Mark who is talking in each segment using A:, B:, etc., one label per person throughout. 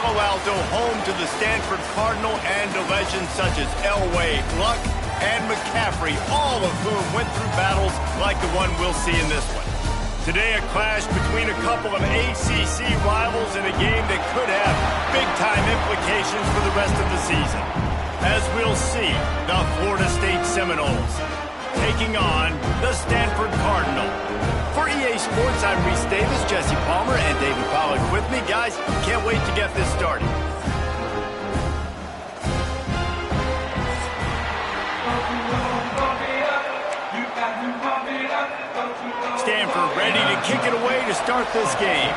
A: Palo Alto, home to the Stanford Cardinal and to legends such as Elway, Luck, and McCaffrey, all of whom went through battles like the one we'll see in this one. Today, a clash between a couple of ACC rivals in a game that could have big-time implications for the rest of the season. As we'll see, the Florida State Seminoles taking on the Stanford Cardinal. For EA Sports, I'm Reese Davis, Jesse Palmer, and David Pollack with me. Guys, can't wait to get this started. Stanford ready to kick it away to start this game.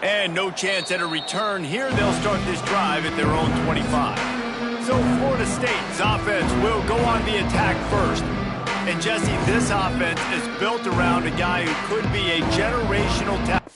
A: And no chance at a return here. They'll start this drive at their own 25. So Florida State's offense will go on the attack first. And Jesse, this offense is built around a guy who could be a generational talent.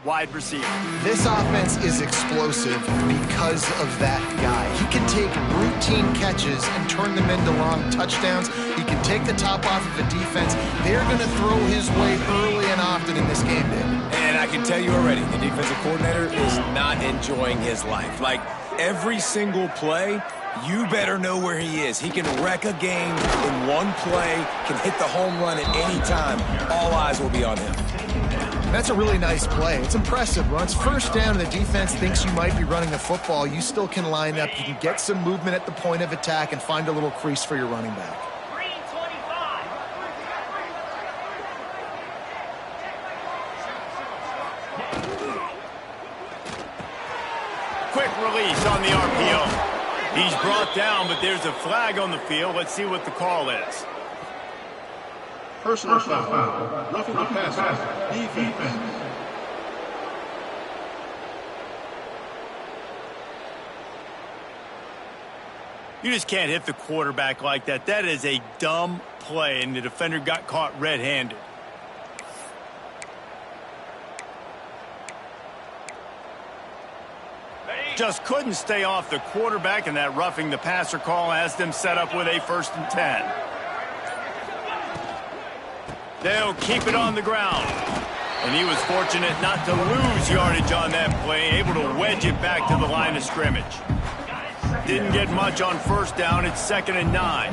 A: wide receiver.
B: This offense is explosive because of that guy. He can take routine catches and turn them into long touchdowns. He can take the top off of a defense. They're going to throw his way early and often in this game, David.
C: And I can tell you already, the defensive coordinator is not enjoying his life. Like, every single play, you better know where he is. He can wreck a game in one play, can hit the home run at any time. All eyes will be on him.
B: That's a really nice play. It's impressive. When it's first down and the defense thinks you might be running the football, you still can line up. You can get some movement at the point of attack and find a little crease for your running back.
A: Quick release on the RPO. He's brought down, but there's a flag on the field. Let's see what the call is.
D: Personal foul. Roughing the passer. Defense.
A: You just can't hit the quarterback like that. That is a dumb play, and the defender got caught red-handed. Just couldn't stay off the quarterback, and that roughing the passer call has them set up with a 1st and 10. They'll keep it on the ground. And he was fortunate not to lose yardage on that play, able to wedge it back to the line of scrimmage. Didn't get much on 1st down. It's 2nd and 9.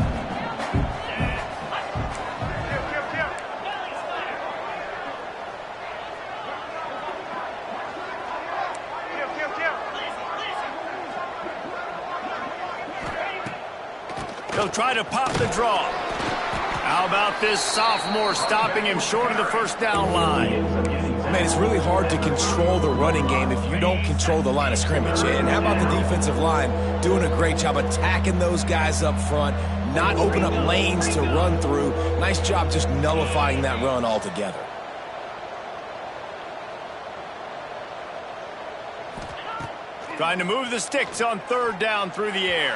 A: He'll try to pop the draw. How about this sophomore stopping him short of the 1st down line?
C: Man, it's really hard to control the running game if you don't control the line of scrimmage. And how about the defensive line doing a great job attacking those guys up front, not open up lanes to run through. Nice job just nullifying that run altogether.
A: Trying to move the sticks on 3rd down through the air.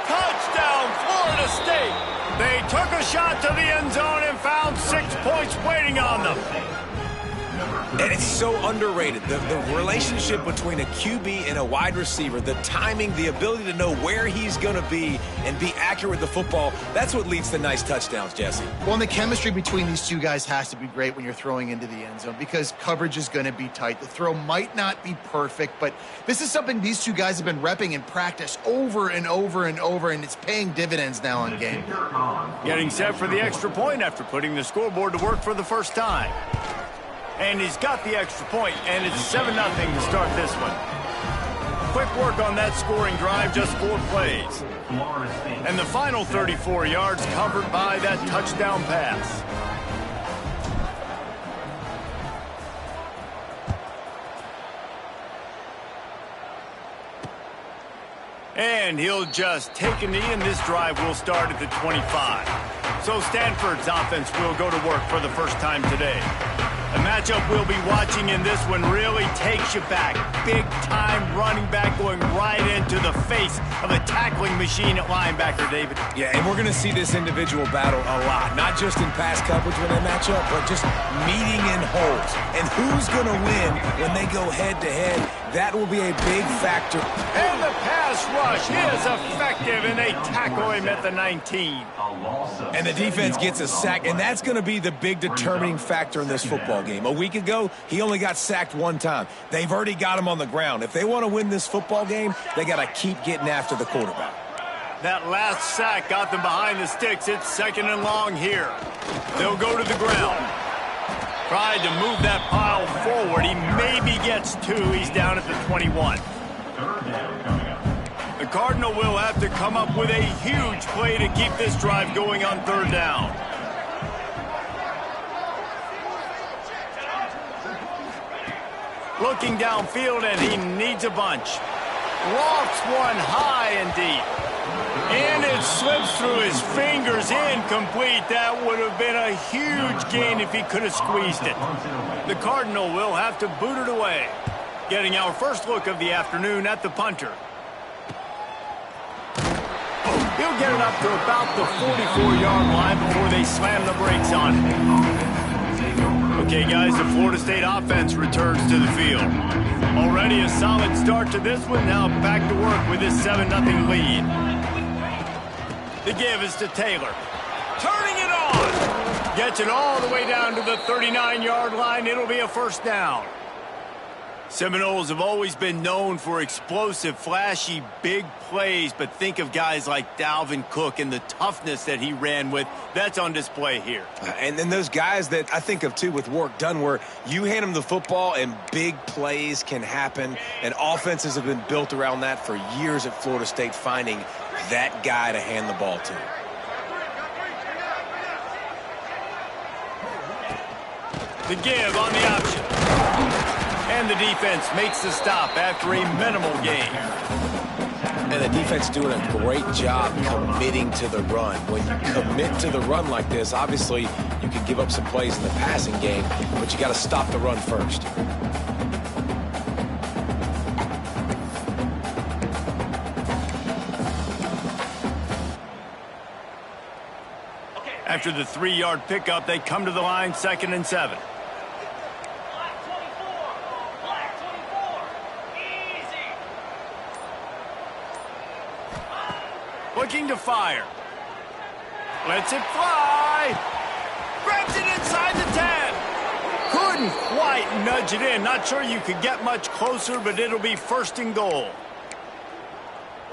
A: Touchdown, Florida State! They took a shot to the end zone and found 6 points waiting on them.
C: And it's so underrated. The relationship between a QB and a wide receiver, the timing, the ability to know where he's going to be and be accurate with the football, that's what leads to nice touchdowns, Jesse.
B: Well, and the chemistry between these two guys has to be great when you're throwing into the end zone because coverage is going to be tight. The throw might not be perfect, but this is something these two guys have been repping in practice over and over and over, and it's paying dividends now on game.
A: Getting set for the extra point after putting the scoreboard to work for the 1st time. And he's got the extra point, and it's 7-0 to start this one. Quick work on that scoring drive, just 4 plays. And the final 34 yards covered by that touchdown pass. And he'll just take a knee, and this drive will start at the 25. So Stanford's offense will go to work for the 1st time today. The matchup we'll be watching in this one really takes you back. Big-time running back going right into the face of a tackling machine at linebacker, David.
C: Yeah, and we're going to see this individual battle a lot. Not just in pass coverage when they match up, but just meeting in holes. And who's going to win when they go head-to-head? That will be a big factor.
A: And the pass rush is effective, and they tackle him at the 19.
C: And the defense gets a sack, and that's going to be the big determining factor in this football game. A week ago, he only got sacked 1 time. They've already got him on the ground. If they want to win this football game, they got to keep getting after the quarterback.
A: That last sack got them behind the sticks. It's 2nd and long here. They'll go to the ground. Tried to move that pile forward. He maybe gets 2. He's down at the 21. The Cardinal will have to come up with a huge play to keep this drive going on 3rd down. Looking downfield, and he needs a bunch. Lofts one high and deep. And it slips through his fingers, incomplete. That would have been a huge gain if he could have squeezed it. The Cardinal will have to boot it away. Getting our first look of the afternoon at the punter. He'll get it up to about the 44-yard line before they slam the brakes on it. The Okay, guys, the Florida State offense returns to the field. Already a solid start to this one. Now back to work with this 7-0 lead. The give is to Taylor. Turning it on. Gets it all the way down to the 39-yard line. It'll be a first down. Seminoles have always been known for explosive, flashy, big plays, but think of guys like Dalvin Cook and the toughness that he ran with. That's on display here.
C: And then those guys that I think of, too, with Warrick Dunn, where you hand them the football and big plays can happen, and offenses have been built around that for years at Florida State, finding that guy to hand the ball to.
A: The give on the option. And the defense makes the stop after a minimal gain.
C: And the defense doing a great job committing to the run. When you commit to the run like this, obviously you can give up some plays in the passing game, but you got to stop the run first.
A: After the 3-yard pickup, they come to the line, 2nd and 7. Looking to fire. Lets it fly. Grabs it inside the 10. Couldn't quite nudge it in. Not sure you could get much closer, but it'll be 1st and goal.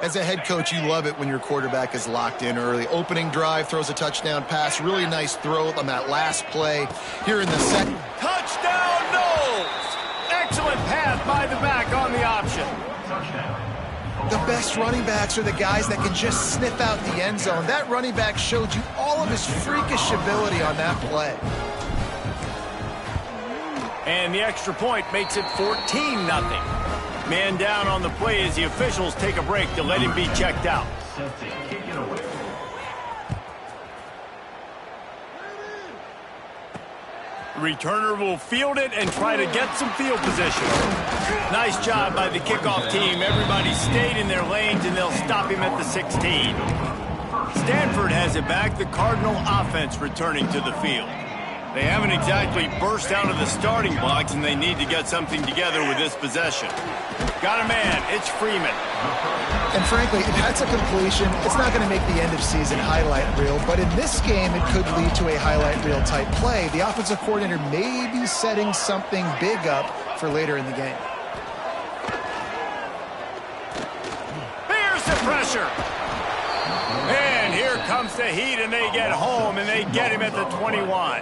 B: As a head coach, you love it when your quarterback is locked in early. Opening drive, throws a touchdown pass. Really nice throw on that last play. Here in the second.
A: Touchdown, Knowles! Excellent pass by the back on the option.
B: The best running backs are the guys that can just sniff out the end zone. That running back showed you all of his freakish ability on that play.
A: And the extra point makes it 14-0. Man down on the play as the officials take a break to let him be checked out. The returner will field it and try to get some field position. Nice job by the kickoff team. Everybody stayed in their lanes, and they'll stop him at the 16. Stanford has it back. The Cardinal offense returning to the field. They haven't exactly burst out of the starting blocks, and they need to get something together with this possession. Got a man. It's Freeman.
B: And frankly, if that's a completion, it's not going to make the end-of-season highlight reel. But in this game, it could lead to a highlight reel type play. The offensive coordinator may be setting something big up for later in the game.
A: Here's the pressure. And here comes the heat, and they get home, and they get him at the 21.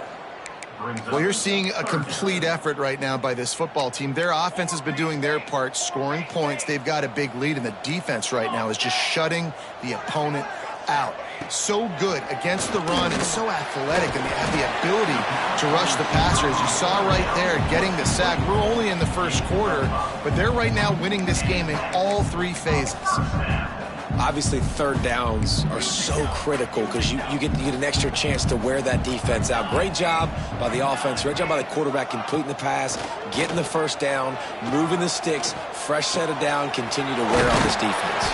B: Well, you're seeing a complete effort right now by this football team. Their offense has been doing their part, scoring points. They've got a big lead, and the defense right now is just shutting the opponent out. So good against the run and so athletic, and they have the ability to rush the passer. As you saw right there, getting the sack. We're only in the first quarter, but they're right now winning this game in all 3 phases.
C: Obviously, third downs are so critical because you get an extra chance to wear that defense out. Great job by the offense. Great job by the quarterback completing the pass, getting the first down, moving the sticks, fresh set of down, continue to wear on this defense.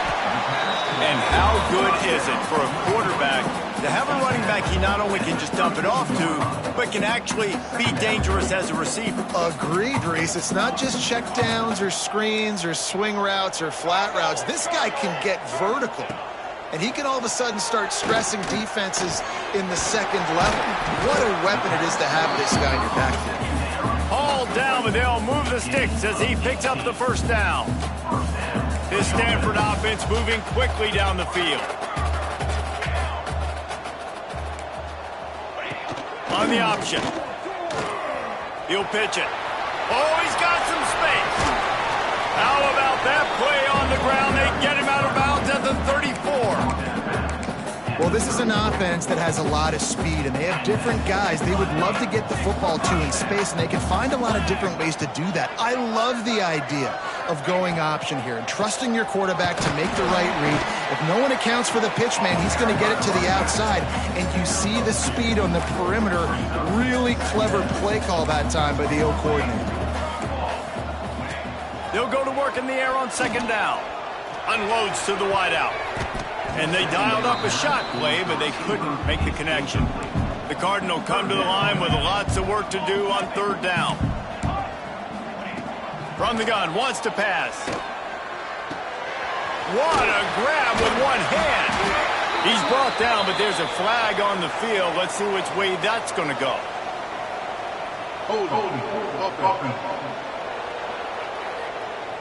A: And how good is it for a quarterback to have a running back he not only can just dump it off to, but can actually be dangerous as a receiver?
B: Agreed, Reese. It's not just check downs or screens or swing routes or flat routes. This guy can get vertical, and he can all of a sudden start stressing defenses in the second level. What a weapon it is to have this guy in your backfield.
A: Hauled down, but they'll move the sticks as he picks up the first down. This Stanford offense moving quickly down the field. On the option. He'll pitch it. Oh, he's got some space. How about that play on the ground? They get him out of bounds at the 34.
B: Well, this is an offense that has a lot of speed, and they have different guys they would love to get the football to in space, and they can find a lot of different ways to do that. I love the idea of going option here and trusting your quarterback to make the right read. If no one accounts for the pitch man, he's going to get it to the outside, and you see the speed on the perimeter. Really clever play call that time by the O coordinator.
A: They'll go to work in the air on second down. Unloads to the wideout. And they dialed up a shot play, but they couldn't make the connection. The Cardinal come to the line with lots of work to do on third down. From the gun, wants to pass. What a grab with one hand. He's brought down, but there's a flag on the field. Let's see which way that's going to go.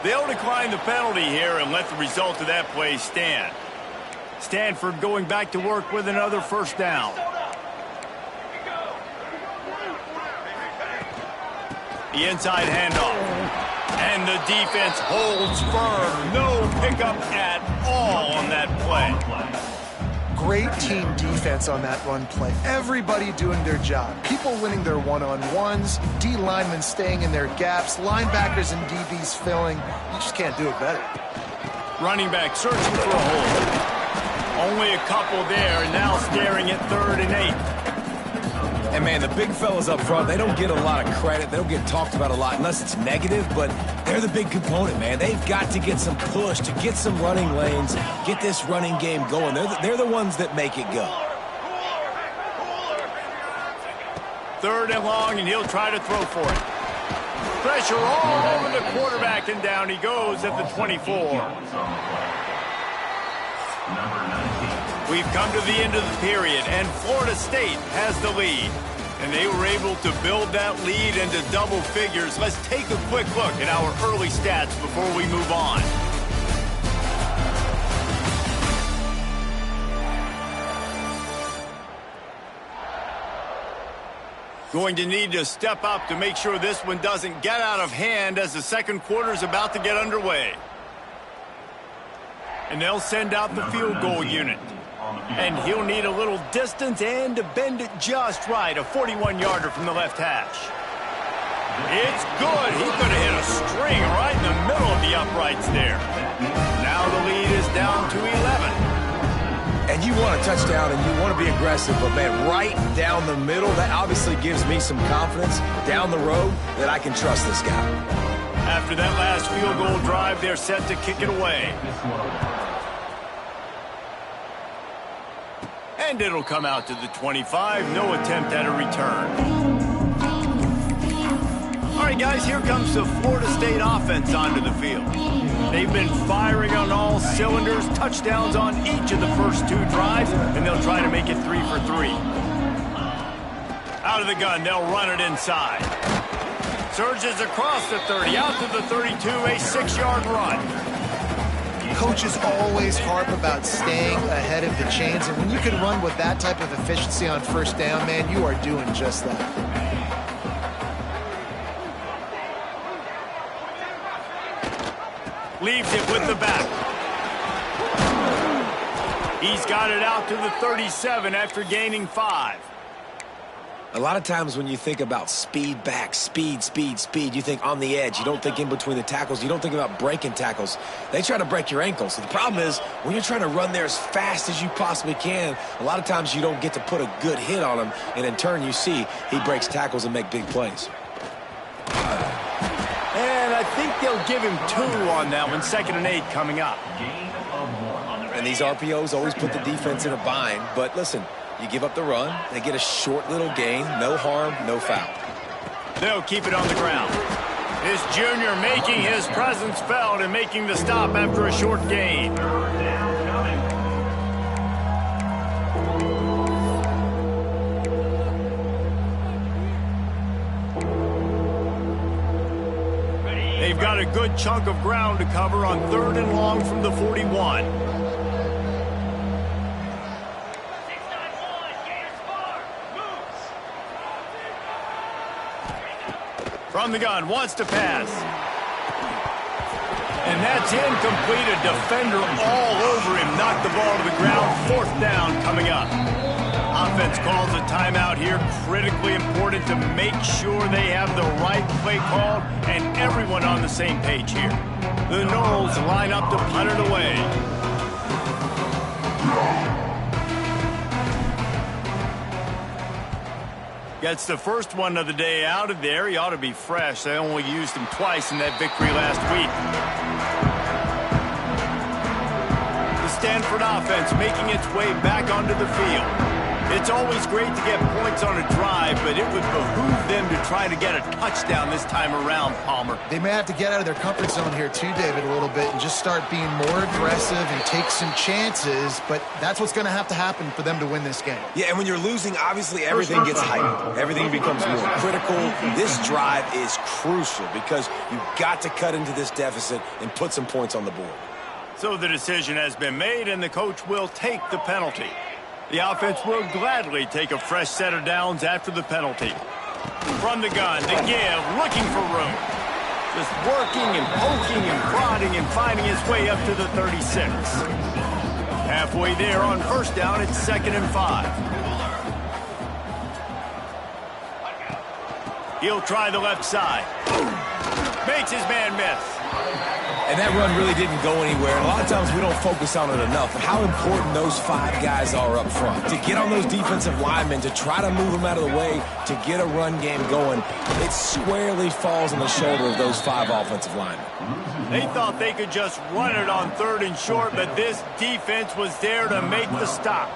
A: They'll decline the penalty here and let the result of that play stand. Stanford going back to work with another first down. The inside handoff. And the defense holds firm. No pickup at all on that play.
B: Great team defense on that run play. Everybody doing their job. People winning their one-on-ones, D linemen staying in their gaps, linebackers and DBs filling. You just can't do it better.
A: Running back searching for a hole. Only a couple there, and now staring at 3rd and 8.
C: And, man, the big fellas up front, they don't get a lot of credit. They don't get talked about a lot unless it's negative, but they're the big component, man. They've got to get some push, to get some running lanes, get this running game going. They're the ones that make it go.
A: 3rd and long, and he'll try to throw for it. Pressure all over the quarterback, and down he goes at the 24. We've come to the end of the period, and Florida State has the lead. And they were able to build that lead into double figures. Let's take a quick look at our early stats before we move on. Going to need to step up to make sure this one doesn't get out of hand as the second quarter is about to get underway. And they'll send out the field goal unit. And he'll need a little distance and to bend it just right. A 41-yarder from the left hash. It's good. He could have hit a string right in the middle of the uprights there. Now the lead is down to 11.
C: And you want a touchdown and you want to be aggressive, but, man, right down the middle, that obviously gives me some confidence down the road that I can trust this guy.
A: After that last field goal drive, they're set to kick it away. And it'll come out to the 25. No attempt at a return. All right, guys, here comes the Florida State offense onto the field. They've been firing on all cylinders, touchdowns on each of the first 2 drives, and they'll try to make it 3 for 3. Out of the gun, they'll run it inside. Surges across the 30, out to the 32, a 6-yard run.
B: Coaches always harp about staying ahead of the chains, and when you can run with that type of efficiency on first down, man, you are doing just that.
A: Leaves it with the back. He's got it out to the 37 after gaining 5.
C: A lot of times when you think about speed back, speed, you think on the edge. You don't think in between the tackles. You don't think about breaking tackles. They try to break your ankles. So the problem is when you're trying to run there as fast as you possibly can, a lot of times you don't get to put a good hit on him, and in turn you see he breaks tackles and make big plays.
A: And I think they'll give him 2 on that one. 2nd and 8 coming up.
C: And these RPOs always put the defense in a bind, but listen, you give up the run, they get a short little gain, no harm, no foul.
A: They'll keep it on the ground. This junior making his presence felt and making the stop after a short gain. They've got a good chunk of ground to cover on 3rd and long from the 41. From the gun, wants to pass. And that's incomplete. A defender all over him. Knocked the ball to the ground. 4th down coming up. Offense calls a timeout here. Critically important to make sure they have the right play called and everyone on the same page here. The Noles line up to punt it away. Gets the first one of the day out of there. He ought to be fresh. They only used him twice in that victory last week. The Stanford offense making its way back onto the field. It's always great to get points on a drive, but it would behoove them to try to get a touchdown this time around, Palmer.
B: They may have to get out of their comfort zone here too, David, a little bit and just start being more aggressive and take some chances, but that's what's going to have to happen for them to win this game.
C: Yeah, and when you're losing, obviously everything gets heightened. Everything becomes more critical. This drive is crucial because you've got to cut into this deficit and put some points on the board.
A: So the decision has been made, and the coach will take the penalty. The offense will gladly take a fresh set of downs after the penalty. From the gun, the give, looking for room. Just working and poking and prodding and finding his way up to the 36. Halfway there on first down, it's 2nd and 5. He'll try the left side. Makes his man miss.
C: And that run really didn't go anywhere. And a lot of times we don't focus on it enough. But how important those 5 guys are up front. To get on those defensive linemen, to try to move them out of the way, to get a run game going, it squarely falls on the shoulder of those 5 offensive linemen.
A: They thought they could just run it on 3rd and short, but this defense was there to make the stop.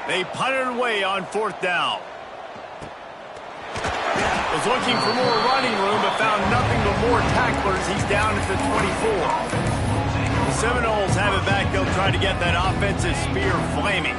A: They punted away on 4th down. Was looking for more running room, but found nothing but more tacklers. He's down at the 24. The Seminoles have it back. They'll try to get that offensive spear flaming.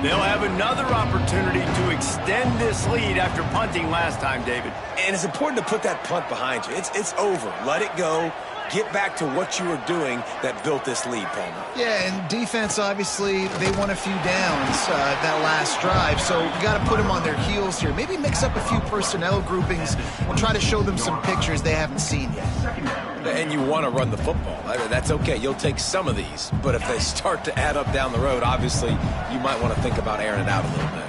A: They'll have another opportunity to extend this lead after punting last time, David.
C: And it's important to put that punt behind you. It's over. Let it go. Get back to what you were doing that built this lead, Palmer.
B: Yeah, and defense, obviously, they won a few downs that last drive, so you got to put them on their heels here. Maybe mix up a few personnel groupings and try to show them some pictures they haven't seen yet.
C: And you want to run the football. That's okay. You'll take some of these. But if they start to add up down the road, obviously, you might want to think about airing it out a little bit.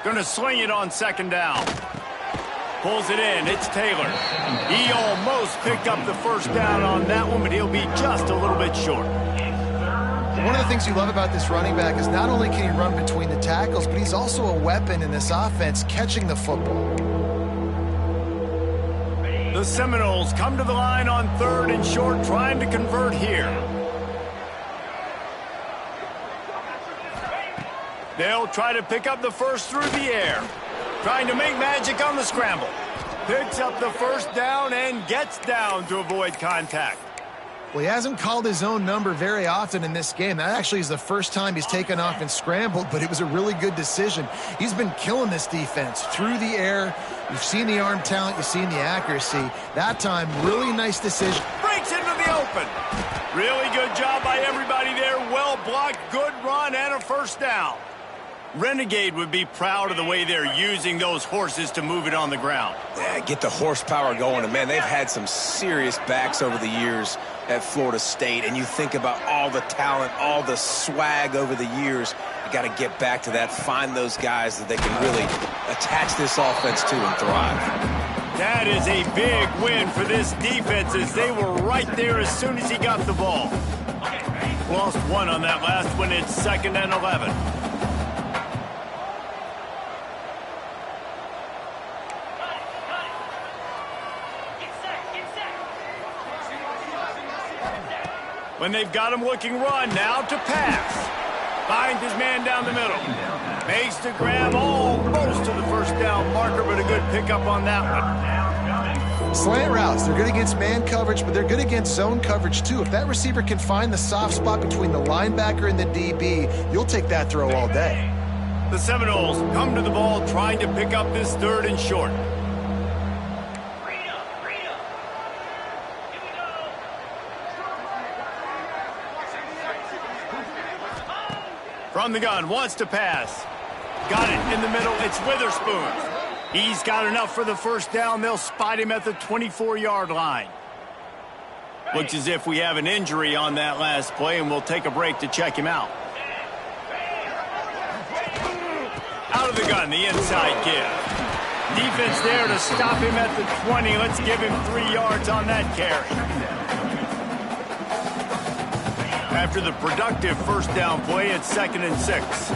A: Going to sling it on 2nd down. Pulls it in. It's Taylor. He almost picked up the first down on that one, but he'll be just a little bit short.
B: One of the things you love about this running back is not only can he run between the tackles, but he's also a weapon in this offense catching the football.
A: The Seminoles come to the line on 3rd and short, trying to convert here. They'll try to pick up the first through the air. Trying to make magic on the scramble. Picks up the first down and gets down to avoid contact.
B: Well, he hasn't called his own number very often in this game. That actually is the first time he's taken off and scrambled, but it was a really good decision. He's been killing this defense through the air. You've seen the arm talent. You've seen the accuracy. That time, really nice decision.
A: Breaks into the open. Really good job by everybody there. Well blocked, good run, and a first down. Renegade would be proud of the way they're using those horses to move it on the ground.
C: Yeah, get the horsepower going. And, man, they've had some serious backs over the years at Florida State. And you think about all the talent, all the swag over the years. You got to get back to that, find those guys that they can really attach this offense to and thrive.
A: That is a big win for this defense as they were right there as soon as he got the ball. Lost one on that last one. It's 2nd and 11. When they've got him looking run, now to pass. Finds his man down the middle. Makes the grab almost to the first down marker, but a good pickup on that one.
B: Slant routes, they're good against man coverage, but they're good against zone coverage too. If that receiver can find the soft spot between the linebacker and the DB, you'll take that throw all day.
A: The Seminoles come to the ball trying to pick up this 3rd and short. From the gun, wants to pass. Got it in the middle, it's Witherspoon. He's got enough for the first down. They'll spot him at the 24-yard line. Looks as if we have an injury on that last play, and we'll take a break to check him out. Out of the gun, the inside give. Defense there to stop him at the 20. Let's give him 3 yards on that carry. After the productive first down play, it's 2nd and 6.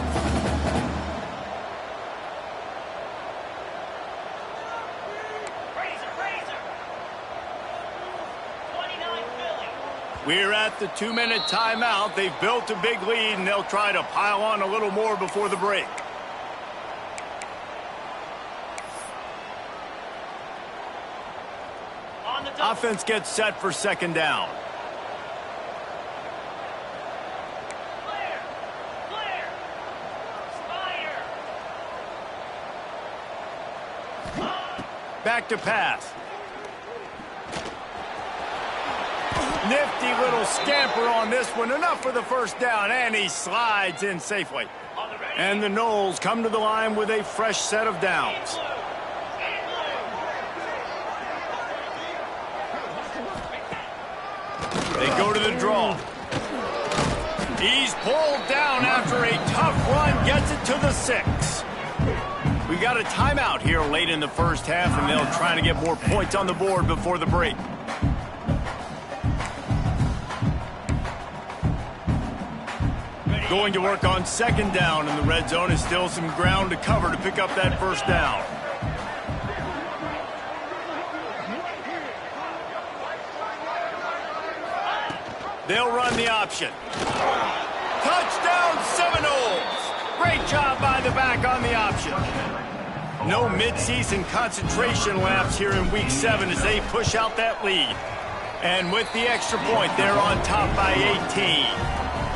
A: We're at the 2-minute timeout. They've built a big lead, and they'll try to pile on a little more before the break. Offense gets set for second down. Back to pass. Nifty little scamper on this one. Enough for the first down, and he slides in safely. And the Noles come to the line with a fresh set of downs. They go to the draw. He's pulled down after a tough run, gets it to the 6. We got a timeout here late in the first half, and they'll try to get more points on the board before the break. Going to work on second down in the red zone. Is still some ground to cover to pick up that first down. They'll run the option. Touchdown Seminoles! Great job by the back on the option. No midseason concentration laps here in Week 7 as they push out that lead. And with the extra point, they're on top by 18.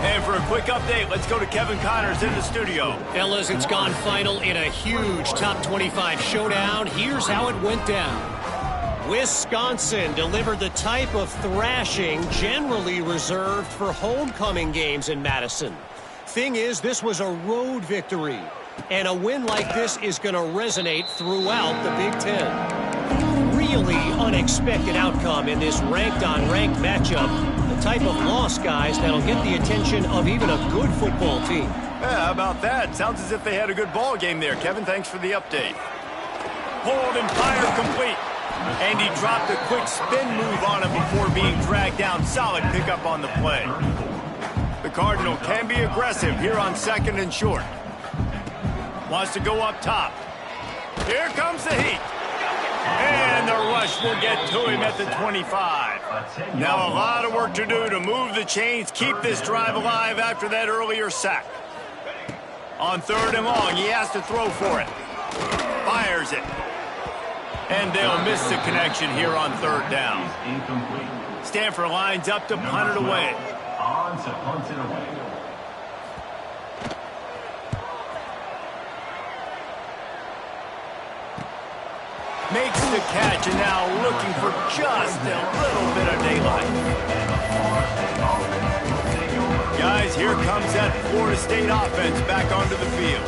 A: And for a quick update, let's go to Kevin Connors in the studio.
E: Fellas, it's gone final in a huge top 25 showdown. Here's how it went down. Wisconsin delivered the type of thrashing generally reserved for homecoming games in Madison. Thing is, this was a road victory, and a win like this is going to resonate throughout the Big Ten. Really unexpected outcome in this ranked-on-ranked matchup. The type of loss, guys, that'll get the attention of even a good football team.
A: Yeah, how about that? Sounds as if they had a good ball game there. Kevin, thanks for the update. Hold and fire complete. And he dropped a quick spin move on him before being dragged down. Solid pickup on the play. The Cardinal can be aggressive here on second and short. Wants to go up top. Here comes the heat. And the rush will get to him at the 25. Now a lot of work to do to move the chains, keep this drive alive after that earlier sack. On third and long, he has to throw for it. Fires it. And they'll miss the connection here on third down. Stanford lines up to punt it away. Makes the catch, and now looking for just a little bit of daylight. Guys, here comes that Florida State offense back onto the field.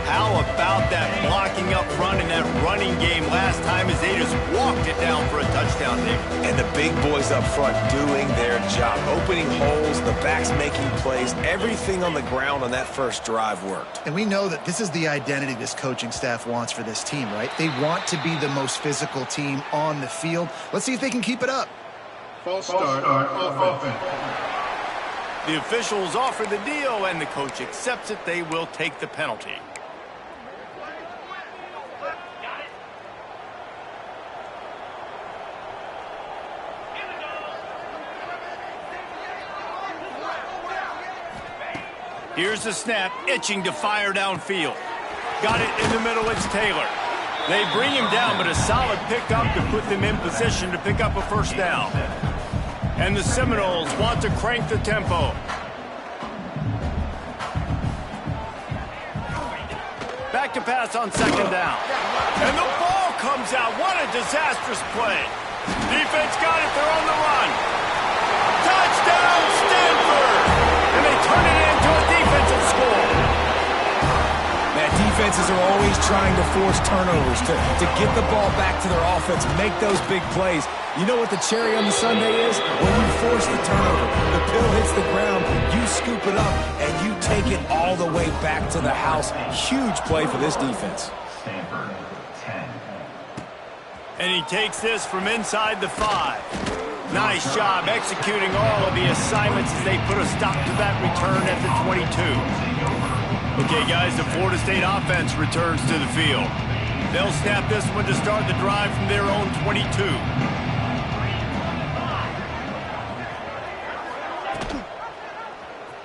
A: How about that blocking up front and that running game last time as they just walked it down for a touchdown there?
C: And the big boys up front doing their job. Opening holes, the backs making plays. Everything on the ground on that first drive worked.
B: And we know that this is the identity this coaching staff wants for this team, right? They want to be the most physical team on the field. Let's see if they can keep it up.
D: False start off offense.
A: The officials offer the deal, and the coach accepts it. They will take the penalty. Here's the snap, itching to fire downfield. Got it in the middle, it's Taylor. They bring him down, but a solid pickup to put them in position to pick up a first down. And the Seminoles want to crank the tempo. Back to pass on second down. And the ball comes out. What a disastrous play. Defense got it, they're on the run. Touchdown, Stanford! And they turn it into a defensive score.
C: Man, defenses are always trying to force turnovers to get the ball back to their offense, make those big plays. You know what the cherry on the sundae is? When you force the turnover, the pill hits the ground, you scoop it up, and you take it all the way back to the house. Huge play for this defense.
F: Stanford, 10.
A: And he takes this from inside the 5. Nice job executing all of the assignments as they put a stop to that return at the 22. Okay, guys, the Florida State offense returns to the field. They'll snap this one to start the drive from their own 22.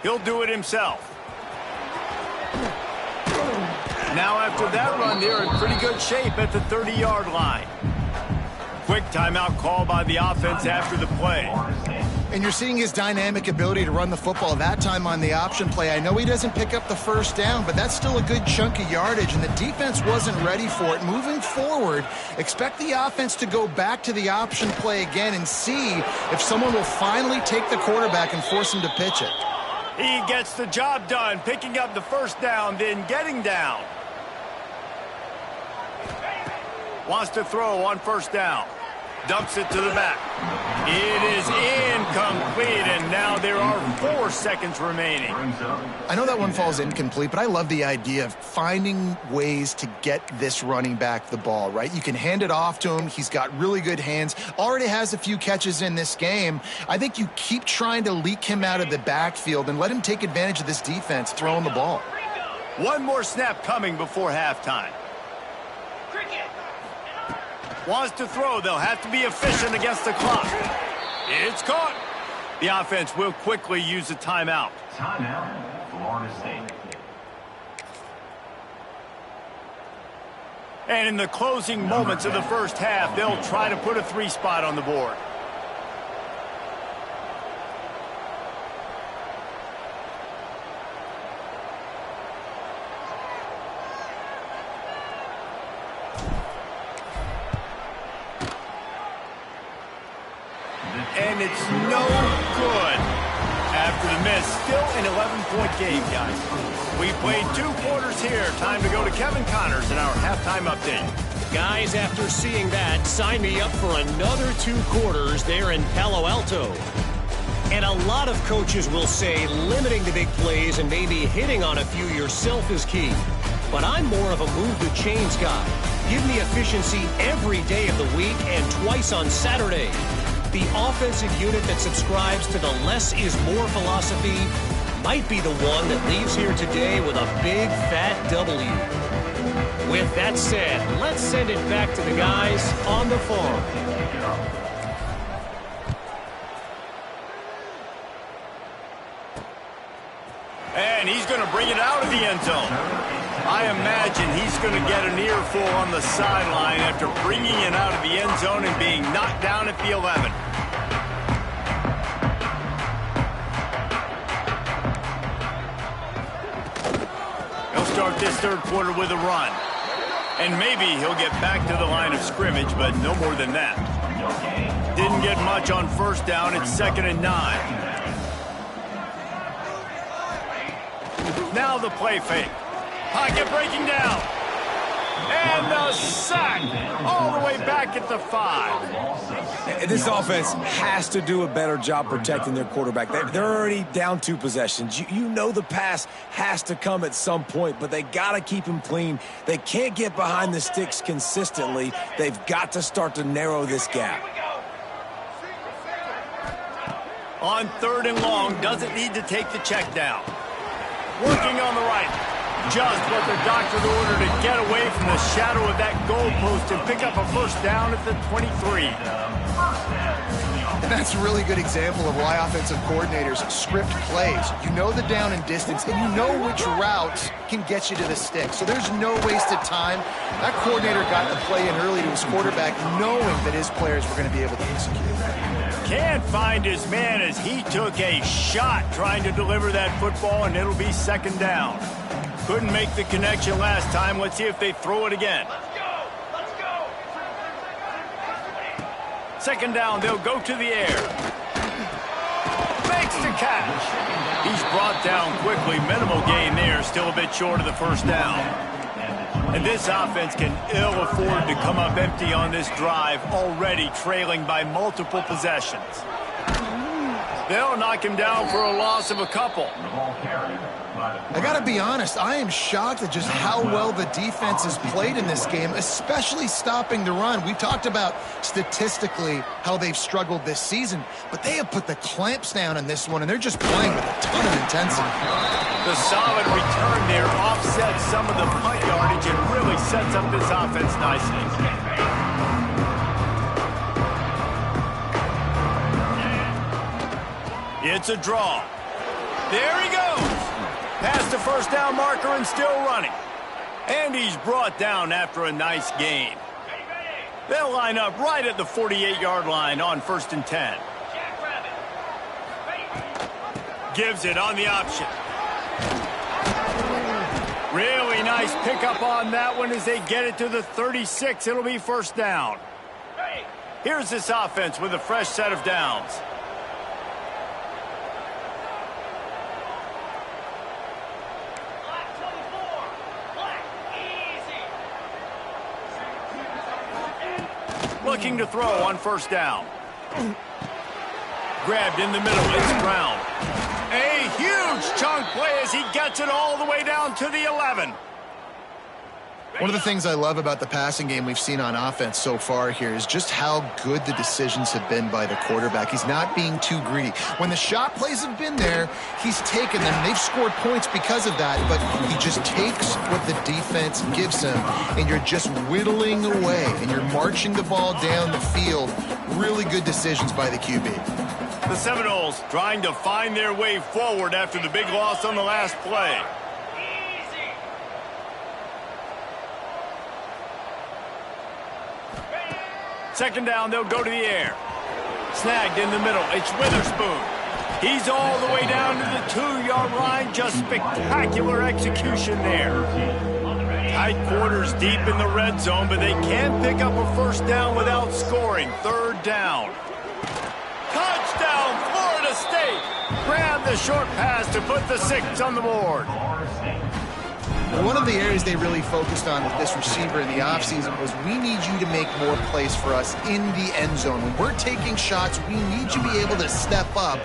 A: He'll do it himself. Now after that run, they're in pretty good shape at the 30-yard line. Quick timeout call by the offense after the play.
B: And you're seeing his dynamic ability to run the football, that time on the option play. I know he doesn't pick up the first down, but that's still a good chunk of yardage, and the defense wasn't ready for it. Moving forward, expect the offense to go back to the option play again and see if someone will finally take the quarterback and force him to pitch it.
A: He gets the job done, picking up the first down, then getting down. Wants to throw on first down. Dumps it to the back. It is incomplete, and now there are 4 seconds remaining.
B: I know that one falls incomplete, but I love the idea of finding ways to get this running back the ball, right? You can hand it off to him. He's got really good hands. Already has a few catches in this game. I think you keep trying to leak him out of the backfield and let him take advantage of this defense throwing the ball.
A: One more snap coming before halftime. Wants to throw. They'll have to be efficient against the clock. It's caught. The offense will quickly use a timeout.
F: Timeout, Florida State.
A: And in the closing moments of the first half, they'll try to put a 3 spot on the board. And it's no good. After the miss, still an 11-point game, guys. We played 2 quarters here. Time to go to Kevin Connors in our halftime update.
E: Guys, after seeing that, sign me up for another 2 quarters there in Palo Alto. And a lot of coaches will say limiting the big plays and maybe hitting on a few yourself is key. But I'm more of a move the chains guy. Give me efficiency every day of the week and twice on Saturday. The offensive unit that subscribes to the less is more philosophy might be the one that leaves here today with a big fat W. With that said, let's send it back to the guys on the farm.
A: And he's going to bring it out of the end zone. I imagine he's going to get an earful on the sideline after bringing it out of the end zone and being knocked down at the 11. He'll start this 3rd quarter with a run. And maybe he'll get back to the line of scrimmage, but no more than that. Didn't get much on first down. It's 2nd and 9. Now the play fake. Pocket breaking down. And the sack. All the way back at the 5.
C: This offense has to do a better job protecting their quarterback. They're already down 2 possessions. You know the pass has to come at some point, but they got to keep him clean. They can't get behind the sticks consistently. They've got to start to narrow this gap.
A: On 3rd and long, doesn't need to take the check down. Working on the right. Just what the doctor ordered to get away from the shadow of that goalpost and pick up a first down at the 23.
B: And that's a really good example of why offensive coordinators script plays. You know the down and distance, and you know which routes can get you to the stick. So there's no wasted time. That coordinator got the play in early to his quarterback, knowing that his players were going to be able to execute.
A: Can't find his man as he took a shot trying to deliver that football, and it'll be 2nd down. Couldn't make the connection last time. Let's see if they throw it again. Let's go. 2nd down, they'll go to the air. Makes the catch. He's brought down quickly. Minimal gain there. Still a bit short of the first down. And this offense can ill afford to come up empty on this drive, already trailing by multiple possessions. They'll knock him down for a loss of a couple.
B: I got to be honest, I am shocked at just how well the defense has played in this game, especially stopping the run. We've talked about statistically how they've struggled this season, but they have put the clamps down in this one, and they're just playing with a ton of intensity.
A: The solid return there offsets some of the punt yardage and really sets up this offense nicely. It's a draw. There he goes. Past the first down marker and still running. And he's brought down after a nice gain. They'll line up right at the 48-yard line on 1st and 10. Gives it on the option. Really nice pickup on that one as they get it to the 36. It'll be 1st down. Here's this offense with a fresh set of downs. Looking to throw on 1st down. Grabbed in the middle. It's Brown. A huge chunk play as he gets it all the way down to the 11.
B: One of the things I love about the passing game we've seen on offense so far here is just how good the decisions have been by the quarterback. He's not being too greedy. When the shot plays have been there, he's taken them. They've scored points because of that, but he just takes what the defense gives him, and you're just whittling away, and you're marching the ball down the field. Really good decisions by the QB.
A: The Seminoles trying to find their way forward after the big loss on the last play. Second down, they'll go to the air. Snagged in the middle. It's Witherspoon. He's all the way down to the 2-yard line. Just spectacular execution there. Tight quarters deep in the red zone, but they can pick up a 1st down without scoring. 3rd down. Touchdown, Florida State. Grab the short pass to put the 6 on the board.
B: One of the areas they really focused on with this receiver in the offseason was we need you to make more plays for us in the end zone. When we're taking shots, we need you to be able to step up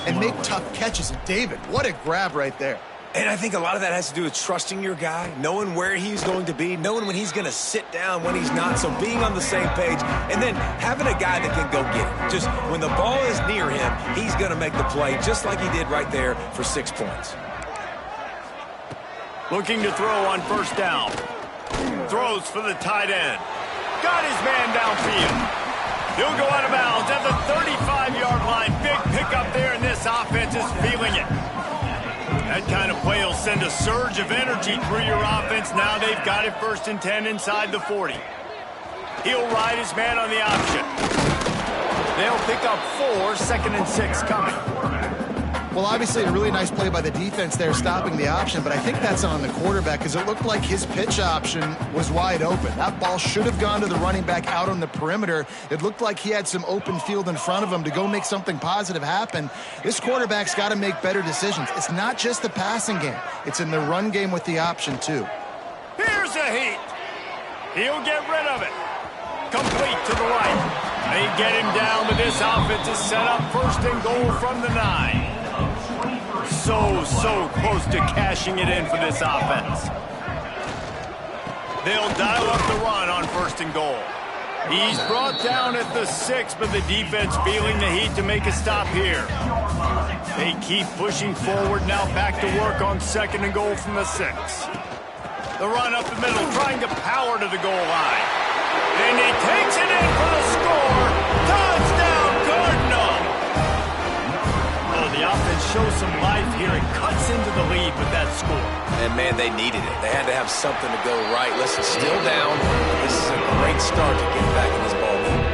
B: and make tough catches. And David, what a grab right there.
C: And I think a lot of that has to do with trusting your guy, knowing where he's going to be, knowing when he's going to sit down, when he's not, so being on the same page, and then having a guy that can go get it. Just when the ball is near him, he's going to make the play just like he did right there for 6 points.
A: Looking to throw on 1st down. Throws for the tight end. Got his man downfield. He'll go out of bounds at the 35-yard line. Big pickup there, and this offense is feeling it. That kind of play will send a surge of energy through your offense. Now they've got it 1st and 10 inside the 40. He'll ride his man on the option. They'll pick up 4, 2nd and 6 coming.
B: Well, obviously a really nice play by the defense there stopping the option, but I think that's on the quarterback because it looked like his pitch option was wide open. That ball should have gone to the running back out on the perimeter. It looked like he had some open field in front of him to go make something positive happen. This quarterback's got to make better decisions. It's not just the passing game. It's in the run game with the option, too.
A: Here's a heat. He'll get rid of it. Complete to the right. They get him down, but this offense is set up 1st and goal from the 9. So close to cashing it in for this offense. They'll dial up the run on 1st and goal. He's brought down at the 6, but the defense feeling the heat to make a stop here. They keep pushing forward, now back to work on 2nd and goal from the 6. The run up the middle, trying to power to the goal line. And he takes it in for the score. Touchdown, Cardinal! Oh, the offense shows some life here and cuts into the lead with that score.
C: And, man, they needed it. They had to have something to go right. Listen, still down. This is a great start to get back in this ball game.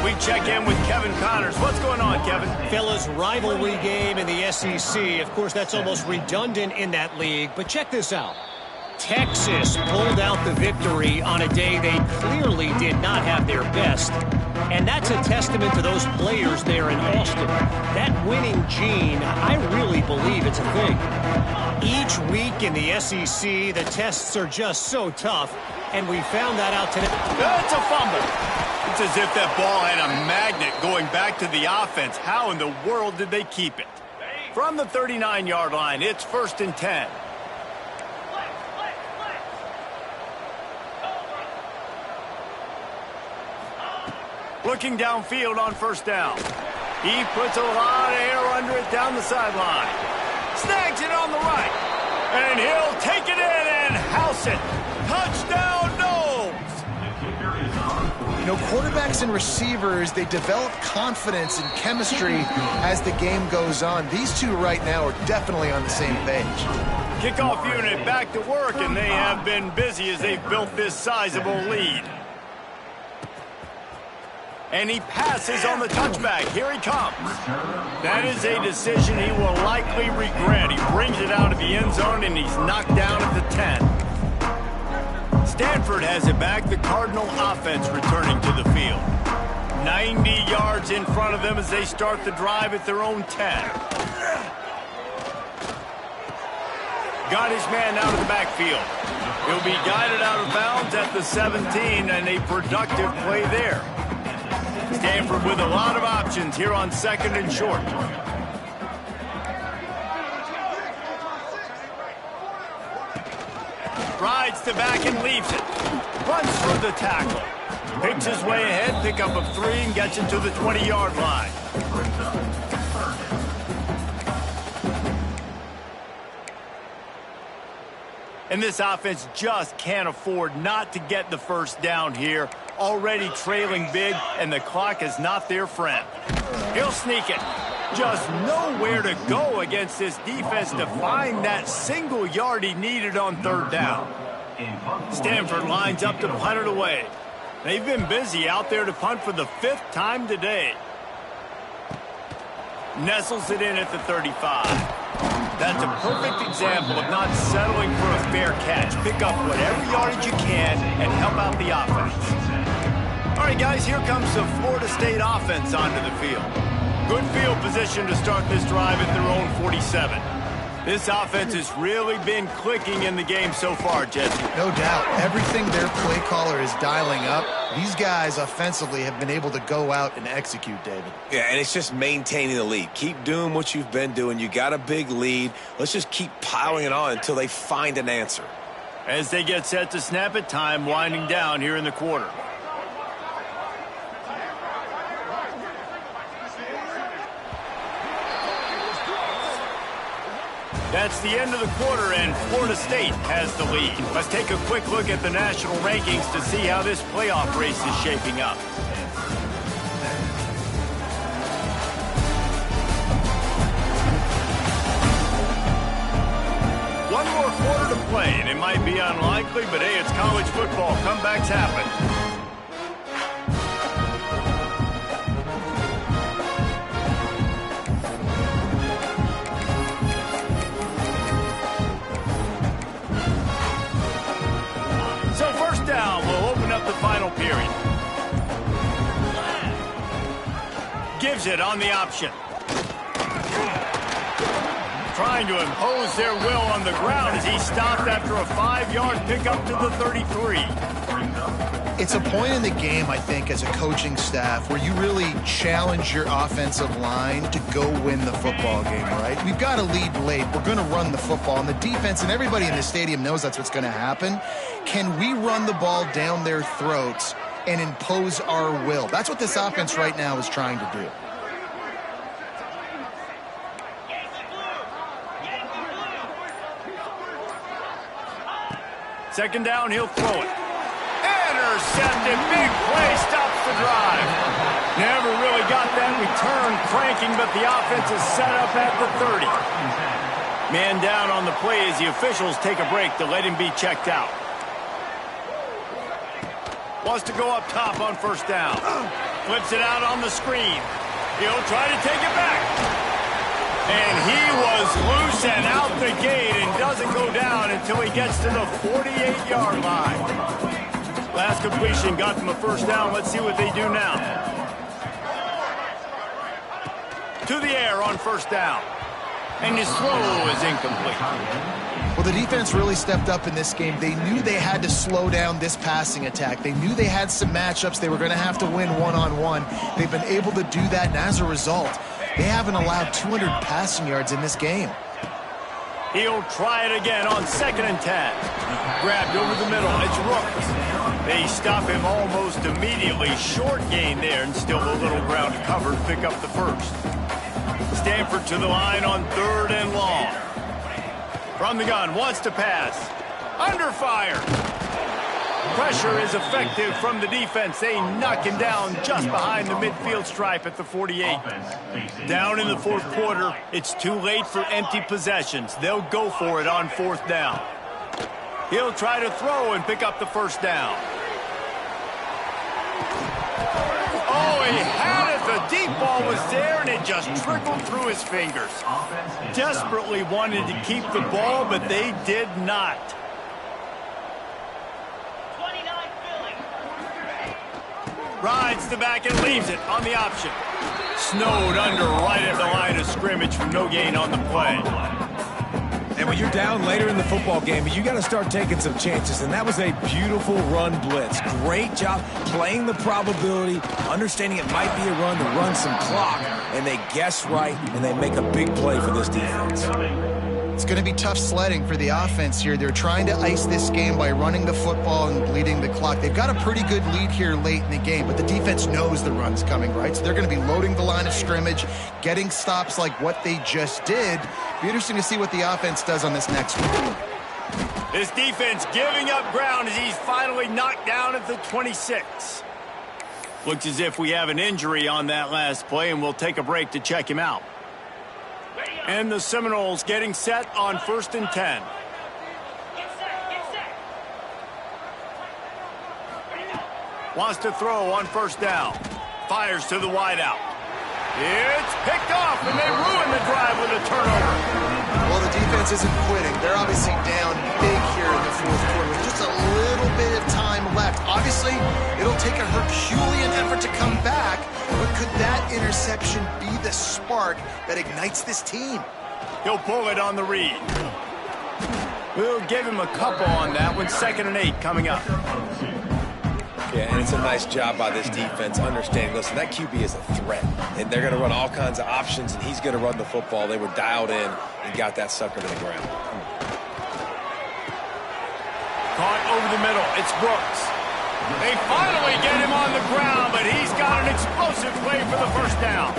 A: We check in with Kevin Connors. What's going on, Kevin?
E: Fellas, rivalry game in the SEC. Of course, that's almost redundant in that league. But check this out. Texas pulled out the victory on a day they clearly did not have their best. And that's a testament to those players there in Austin. That winning gene, I really believe it's a thing. Each week in the SEC, the tests are just so tough, and we found that out today.
A: It's a fumble. It's as if that ball had a magnet going back to the offense. How in the world did they keep it? From the 39-yard line, it's 1st and 10. Looking downfield on 1st down. He puts a lot of air under it down the sideline. Snags it on the right. And he'll take it in and house it. Touchdown, Noles!
B: You know, quarterbacks and receivers, they develop confidence and chemistry as the game goes on. These two right now are definitely on the same page.
A: Kickoff unit back to work, and they have been busy as they've built this sizable lead. And he passes on the touchback. Here he comes. That is a decision he will likely regret. He brings it out of the end zone, and he's knocked down at the 10. Stanford has it back. The Cardinal offense returning to the field. 90 yards in front of them as they start the drive at their own 10. Got his man out of the backfield. He'll be guided out of bounds at the 17, and a productive play there. Stanford with a lot of options here on 2nd and short. Rides the back and leaves it. Runs through the tackle. Picks his way ahead, pickup of 3, and gets it to the 20-yard line. And this offense just can't afford not to get the first down here. Already trailing big, and the clock is not their friend. He'll sneak it. Just nowhere to go against this defense to find that single yard he needed on 3rd down. Stanford lines up to punt it away. They've been busy out there to punt for the 5th time today. Nestles it in at the 35. That's a perfect example of not settling for a fair catch. Pick up whatever yardage you can and help out the offense. All right, guys, here comes the Florida State offense onto the field. Good field position to start this drive at their own 47. This offense has really been clicking in the game so far, Jesse.
B: No doubt. Everything their play caller is dialing up, these guys offensively have been able to go out and execute, David.
C: Yeah, and it's just maintaining the lead. Keep doing what you've been doing. You got a big lead. Let's just keep piling it on until they find an answer.
A: As they get set to snap it, time winding down here in the quarter. That's the end of the quarter, and Florida State has the lead. Let's take a quick look at the national rankings to see how this playoff race is shaping up. One more quarter to play, and it might be unlikely, but hey, it's college football. Comebacks happen. The final period. Gives it on the option. Trying to impose their will on the ground as he stopped after a 5-yard pickup to the 33.
B: It's a point in the game, I think, as a coaching staff where you really challenge your offensive line to go win the football game, right? We've got a lead late. We're going to run the football. And the defense and everybody in the stadium knows that's what's going to happen. Can we run the ball down their throats and impose our will? That's what this offense right now is trying to do.
A: Second down, he'll throw it. Intercepted, big play, stops the drive. Never really got that return cranking, but the offense is set up at the 30. Man down on the play as the officials take a break to let him be checked out. Wants to go up top on 1st down. Flips it out on the screen. He'll try to take it back. And he was loose and out the gate and doesn't go down until he gets to the 48-yard line. Last completion got them a 1st down. Let's see what they do now. To the air on 1st down. And his throw is incomplete.
B: Well, the defense really stepped up in this game. They knew they had to slow down this passing attack. They knew they had some matchups they were going to have to win one-on-one. They've been able to do that, and as a result, they haven't allowed 200 passing yards in this game.
A: He'll try it again on 2nd and 10. Grabbed over the middle. It's Rooks. They stop him almost immediately. Short gain there, and still a little ground to cover to pick up the 1st. Stanford to the line on 3rd and long. From the gun, wants to pass. Under fire. pressure is effective from the defense. They knock him down just behind the midfield stripe at the 48. Down in the fourth quarter, it's too late for empty possessions. They'll go for it on fourth down. He'll try to throw and pick up the first down. Oh, he had it. The deep ball was there, and it just trickled through his fingers. Desperately wanted to keep the ball, but they did not. Rides the back and leaves it on the option. Snowed under right at the line of scrimmage for no gain on the play.
C: And when you're down later in the football game, you got to start taking some chances, and that was a beautiful run blitz. Great job playing the probability, understanding it might be a run to run some clock, and they guess right, and they make a big play for this defense.
B: It's going to be tough sledding for the offense here. They're trying to ice this game by running the football and bleeding the clock. They've got a pretty good lead here late in the game, but the defense knows the run's coming, right? So they're going to be loading the line of scrimmage, getting stops like what they just did. Be interesting to see what the offense does on this next one.
A: This defense giving up ground as he's finally knocked down at the 26. Looks as if we have an injury on that last play, and we'll take a break to check him out. And the Seminoles getting set on 1st and 10. Wants to throw on first down. Fires to the wideout. It's picked off, and they ruin the drive with a turnover.
B: Well, the defense isn't quitting. They're obviously down big here in the fourth quarter with just a little bit of time left. Obviously, it'll take a Herculean effort to come back, but could that interception be the spark that ignites this team?
A: He'll pull it on the read. We'll give him a couple on that one. 2nd and 8 coming up.
C: Yeah, and it's a nice job by this defense understanding, listen, that QB is a threat, and they're going to run all kinds of options, and he's going to run the football. They were dialed in and got that sucker to the ground.
A: Caught over the middle. It's Brooks. They finally get him on the ground, but he's got an explosive play for the first down.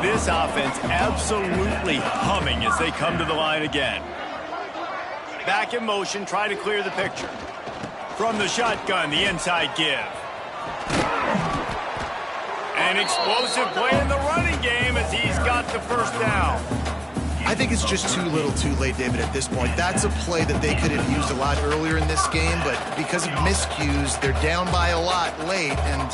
A: This offense absolutely humming as they come to the line again. Back in motion, try to clear the picture. From the shotgun, the inside give. An explosive play in the running game as he's got the first down.
B: I think it's just too little too late, David, at this point. That's a play that they could have used a lot earlier in this game, but because of miscues, they're down by a lot late, and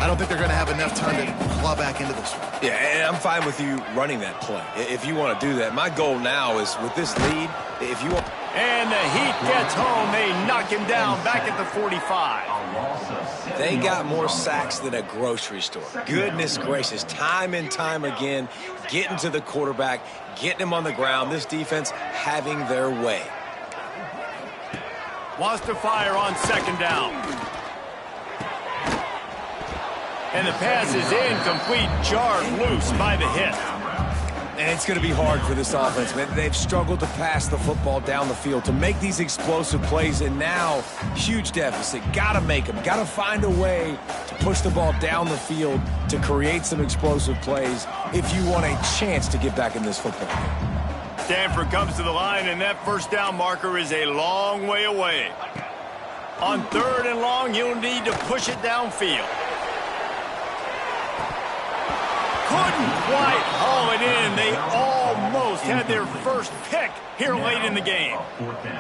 B: I don't think they're going to have enough time to claw back into this one.
C: Yeah, and I'm fine with you running that play if you want to do that. My goal now is with this lead, if you want...
A: And the heat gets home. They knock him down back at the 45.
C: They got more sacks than a grocery store. Goodness gracious. Time and time again, getting to the quarterback, getting him on the ground. This defense having their way.
A: Wants to fire on 2nd down. And the pass is incomplete, jarred loose by the hit.
C: And it's going to be hard for this offense, man. They've struggled to pass the football down the field, to make these explosive plays, and now, huge deficit. Got to make them. Got to find a way to push the ball down the field to create some explosive plays if you want a chance to get back in this football game.
A: Stanford comes to the line, and that first down marker is a long way away. On 3rd and long, you'll need to push it downfield. Couldn't quite haul it in. They almost had their first pick here late in the game.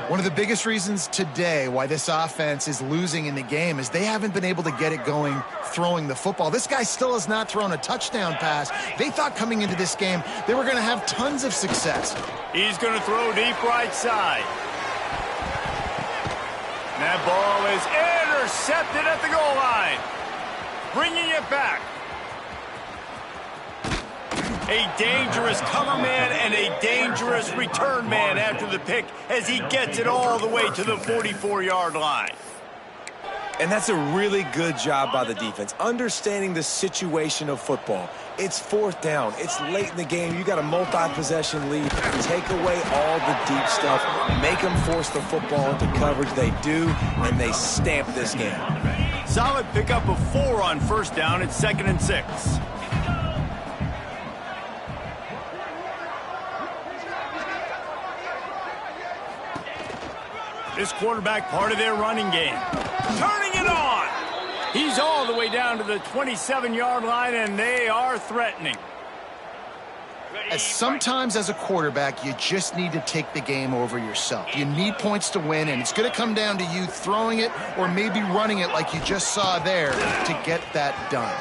B: One of the biggest reasons today why this offense is losing in the game is they haven't been able to get it going throwing the football. This guy still has not thrown a touchdown pass. They thought coming into this game they were going to have tons of success.
A: He's going to throw deep right side. That ball is intercepted at the goal line. Bringing it back. A dangerous cover man and a dangerous return man after the pick as he gets it all the way to the 44-yard line.
C: And that's a really good job by the defense, understanding the situation of football. It's 4th down. It's late in the game. You got a multi-possession lead. Take away all the deep stuff. Make them force the football into coverage. They do, and they stamp this game.
A: Solid pickup of 4 on first down. It's 2nd and 6. This quarterback part of their running game. Turning it on. He's all the way down to the 27-yard line, and they are threatening.
B: As sometimes as a quarterback, you just need to take the game over yourself. You need points to win, and it's going to come down to you throwing it or maybe running it like you just saw there to get that done.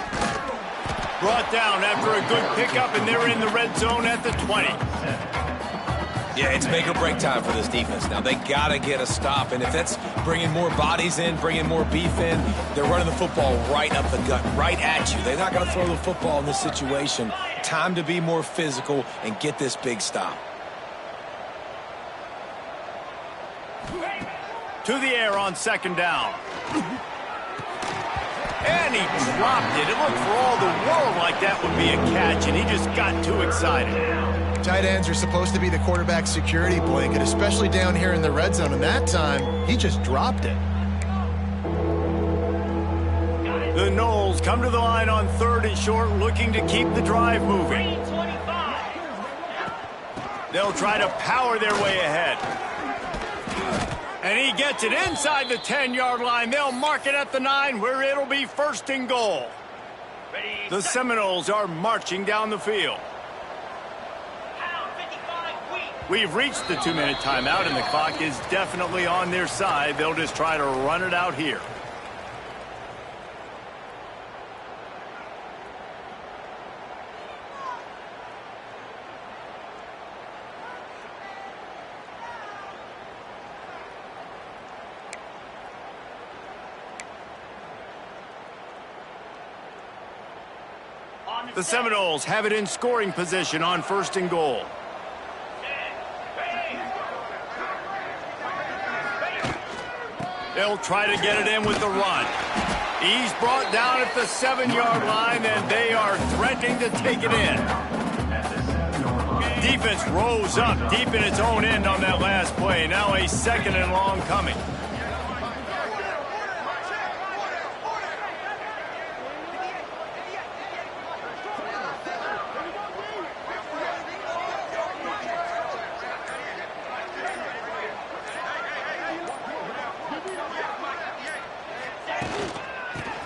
A: Brought down after a good pickup, and they're in the red zone at the 20.
C: Yeah, it's make or break time for this defense. Now, they got to get a stop, and if that's bringing more bodies in, bringing more beef in, they're running the football right up the gut, right at you. They're not going to throw the football in this situation. Time to be more physical and get this big stop.
A: To the air on second down. And he dropped it. It looked for all the world like that would be a catch, and he just got too excited.
B: Tight ends are supposed to be the quarterback's security blanket, especially down here in the red zone, and that time, he just dropped it.
A: The Knowles come to the line on 3rd and short, looking to keep the drive moving. They'll try to power their way ahead. And he gets it inside the 10-yard line. They'll mark it at the 9, where it'll be 1st and goal. The Seminoles are marching down the field. We've reached the 2-minute timeout, and the clock is definitely on their side. They'll just try to run it out here. The Seminoles have it in scoring position on 1st and goal. They'll try to get it in with the run. He's brought down at the 7-yard line, and they are threatening to take it in. Defense rose up deep in its own end on that last play. Now a 2nd and long coming.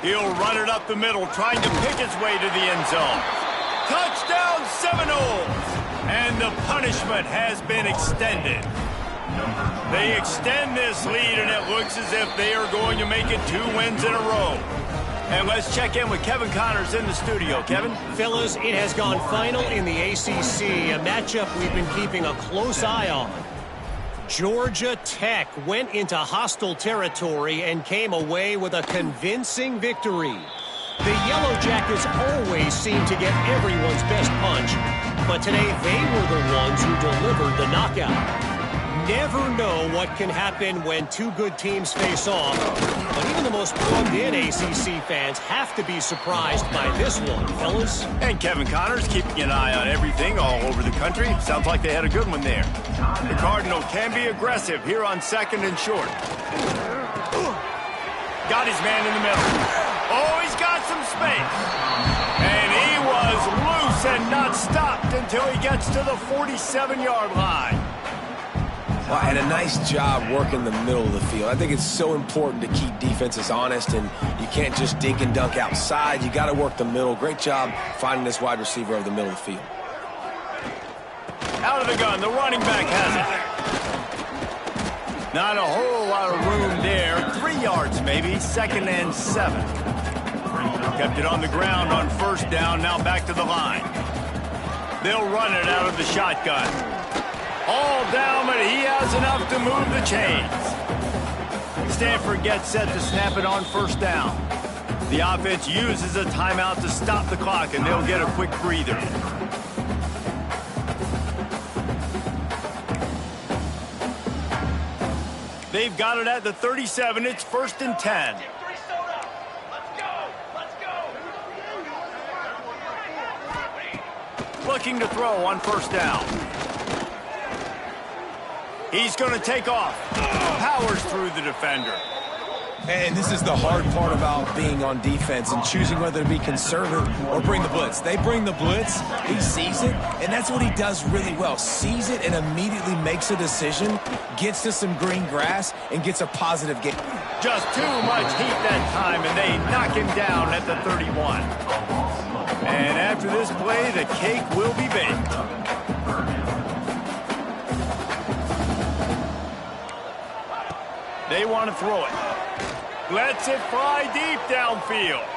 A: He'll run it up the middle, trying to pick his way to the end zone. Touchdown, Seminoles! And the punishment has been extended. They extend this lead, and it looks as if they are going to make it 2 wins in a row. And let's check in with Kevin Connors in the studio. Kevin?
E: Fellas, it has gone final in the ACC, a matchup we've been keeping a close eye on. Georgia Tech went into hostile territory and came away with a convincing victory. The Yellow Jackets always seem to get everyone's best punch, but today they were the ones who delivered the knockout. Never know what can happen when 2 good teams face off, but even the most plugged-in ACC fans have to be surprised by this one, fellas.
A: And Kevin Connors keeping an eye on everything all over the country. Sounds like they had a good one there. The Cardinal can be aggressive here on 2nd and short. Got his man in the middle. Oh, he's got some space. And he was loose and not stopped until he gets to the 47-yard line.
C: Well, and a nice job working the middle of the field. I think it's so important to keep defenses honest, and you can't just dink and dunk outside. You got to work the middle. Great job finding this wide receiver over the middle of the field.
A: Out of the gun, the running back has it. Not a whole lot of room there. 3 yards maybe, 2nd and 7. Kept it on the ground on 1st down, now back to the line. They'll run it out of the shotgun. All down, but he has enough to move the chains. Stanford gets set to snap it on 1st down. The offense uses a timeout to stop the clock, and they'll get a quick breather. They've got it at the 37. It's 1st and 10. Looking to throw on 1st down. He's going to take off. Powers through the defender.
C: And this is the hard part about being on defense and choosing whether to be conservative or bring the blitz. They bring the blitz, he sees it, and that's what he does really well. Sees it and immediately makes a decision, gets to some green grass, and gets a positive gain.
A: Just too much heat that time, and they knock him down at the 31. And after this play, the cake will be baked. They want to throw it. Lets it fly deep downfield.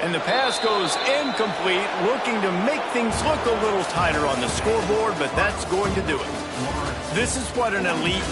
A: And the pass goes incomplete, looking to make things look a little tighter on the scoreboard, but that's going to do it. This is what an elite